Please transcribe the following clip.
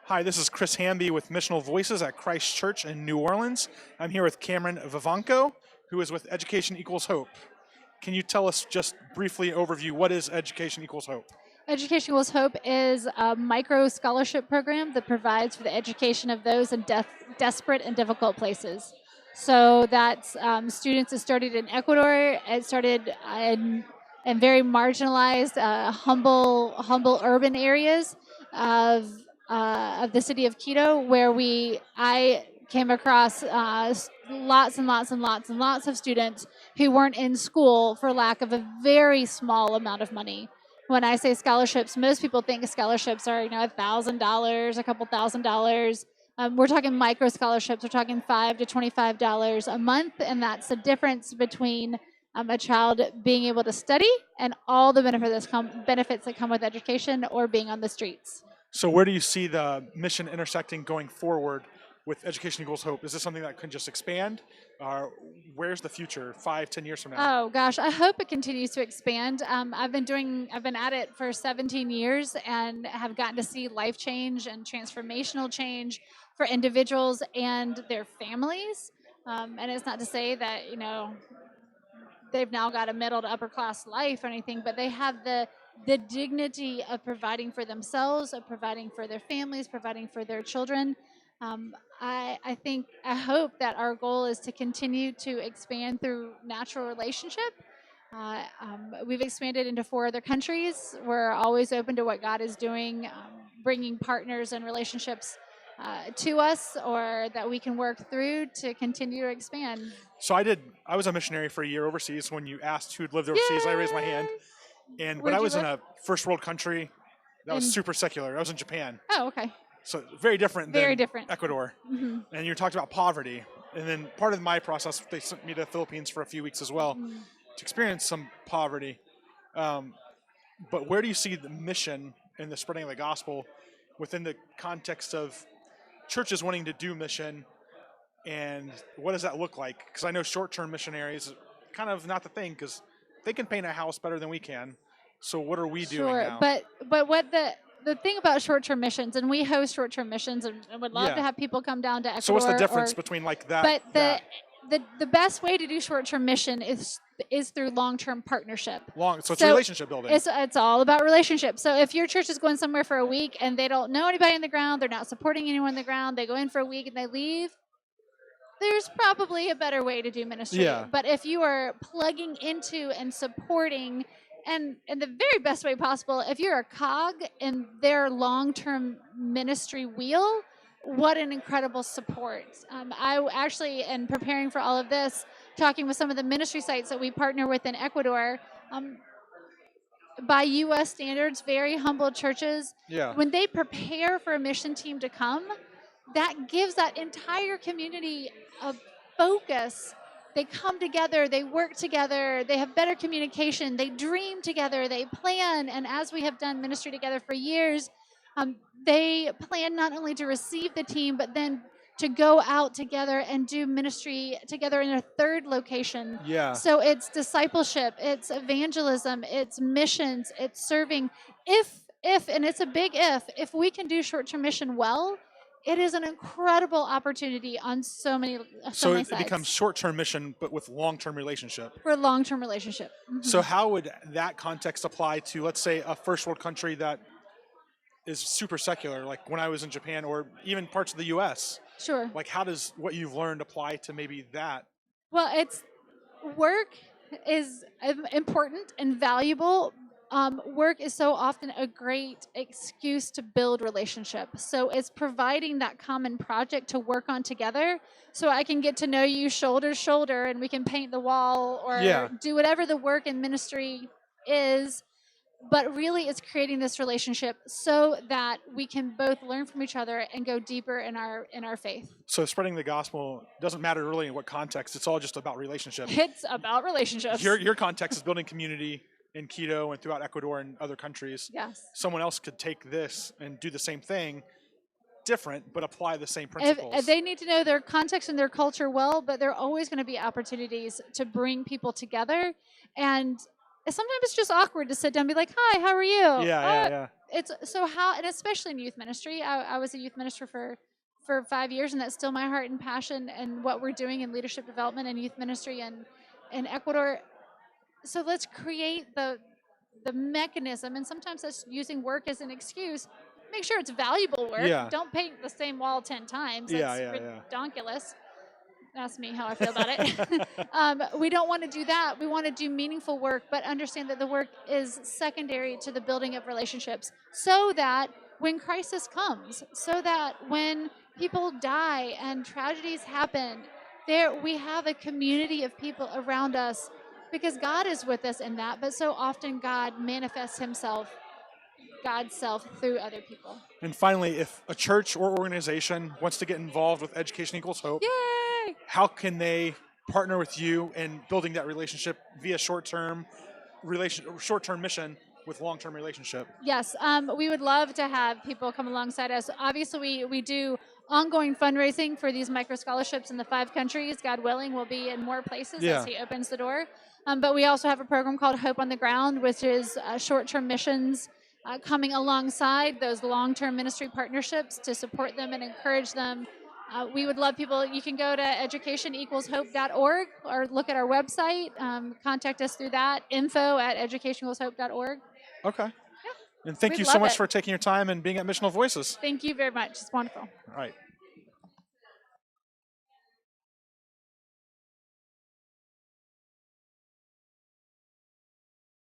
Hi, this is Chris Hamby with Missional Voices at Christ Church in New Orleans. I'm here with Cameron Vivanco, who is with Education Equals Hope. Can you tell us just briefly overview what is Education Equals Hope? Education Equals Hope is a micro scholarship program that provides for the education of those in desperate and difficult places. So that's students that started in Ecuador. It started in very marginalized, humble urban areas of the city of Quito, where I came across lots and lots and lots and lots of students who weren't in school for lack of a very small amount of money. When I say scholarships, most people think scholarships are, $1,000, a couple $1,000. We're talking micro scholarships. We're talking $5 to $25 a month, and that's the difference between a child being able to study and all the benefits that come with education or being on the streets. So where do you see the mission intersecting going forward with Education Equals Hope? Is this something that can just expand? Where's the future 5-10 years from now? Oh gosh, I hope it continues to expand. I've been at it for 17 years and have gotten to see life change and transformational change for individuals and their families. And it's not to say that they've now got a middle to upper class life or anything, but they have the dignity of providing for themselves, of providing for their families, providing for their children. I hope that our goal is to continue to expand through natural relationship. We've expanded into 4 other countries. We're always open to what God is doing, bringing partners and relationships to us, or that we can work through to continue to expand. So I was a missionary for a year overseas. When you asked who'd lived overseas, I raised my hand. And when Where'd I you was in live? a first world country that was super secular, I was in Japan. Oh, okay. So very different Very than different. Ecuador. Mm-hmm. And you talked about poverty. And then part of my process, they sent me to the Philippines for a few weeks as well to experience some poverty. But where do you see the mission and the spreading of the gospel within the context of churches wanting to do mission, and what does that look like? Because I know short-term missionaries is kind of not the thing, because they can paint a house better than we can. So what are we doing now? But what the thing about short-term missions, and we host short-term missions, and would love to have people come down to Ecuador. So what's the difference between like that? But the best way to do short-term mission is through long-term partnership. So it's relationship building. It's all about relationships. So if your church is going somewhere for a week and they don't know anybody on the ground, they're not supporting anyone on the ground, they go in for a week and they leave, there's probably a better way to do ministry. Yeah. But if you are plugging into and supporting, and in the very best way possible, if you're a cog in their long-term ministry wheel, what an incredible support. I actually, in preparing for all of this, talking with some of the ministry sites that we partner with in Ecuador, by U.S. standards, very humble churches, when they prepare for a mission team to come, that gives that entire community a focus. They come together, they work together, they have better communication, they dream together, they plan. And as we have done ministry together for years, they plan not only to receive the team, but then to go out together and do ministry together in a third location. Yeah. So it's discipleship, it's evangelism, it's missions, it's serving. And it's a big if we can do short-term mission well, it is an incredible opportunity on so many sides. It becomes short-term mission, but with long-term relationship. For a long-term relationship. Mm-hmm. So how would that context apply to, let's say, a first world country that is super secular, like when I was in Japan, or even parts of the U.S.? Sure. Like, how does what you've learned apply to maybe that? Well, work is important and valuable. Work is so often a great excuse to build relationship. So it's providing that common project to work on together, so I can get to know you shoulder to shoulder, and we can paint the wall or do whatever the work in ministry is. But really, it's creating this relationship so that we can both learn from each other and go deeper in our faith. So spreading the gospel doesn't matter really in what context. It's all just about relationship. It's about relationships. Your context is building community in Quito and throughout Ecuador and other countries. Yes. Someone else could take this and do the same thing, different, but apply the same principles. They need to know their context and their culture well, but there are always going to be opportunities to bring people together. And sometimes it's just awkward to sit down and be like, "Hi, how are you?" Yeah. It's so how, and especially in youth ministry. I was a youth minister for 5 years, and that's still my heart and passion, and what we're doing in leadership development and youth ministry and in Ecuador. So let's create the mechanism, and sometimes that's using work as an excuse. Make sure it's valuable work. Yeah. Don't paint the same wall 10 times. Yeah. That's Yeah. ridiculous. That's me how I feel about it. Yeah. We don't want to do that. We want to do meaningful work, but understand that the work is secondary to the building of relationships, so that when crisis comes, so that when people die and tragedies happen, there we have a community of people around us, because God is with us in that. But so often God manifests Himself, God's self, through other people. And finally, if a church or organization wants to get involved with Education Equals Hope, Yay! how can they partner with you in building that relationship via short-term mission with long-term relationship? Yes, we would love to have people come alongside us. Obviously, we do ongoing fundraising for these micro scholarships in the 5 countries. God willing, we'll be in more places Yeah. as He opens the door. But we also have a program called Hope on the Ground, which is short-term missions coming alongside those long-term ministry partnerships to support them and encourage them. We would love people. You can go to educationequalshope.org or look at our website. Contact us through that, info@educationequalshope.org. Okay. And thank We'd you so love much it. for taking your time and being at Missional Voices. Thank you very much. It's wonderful. All right.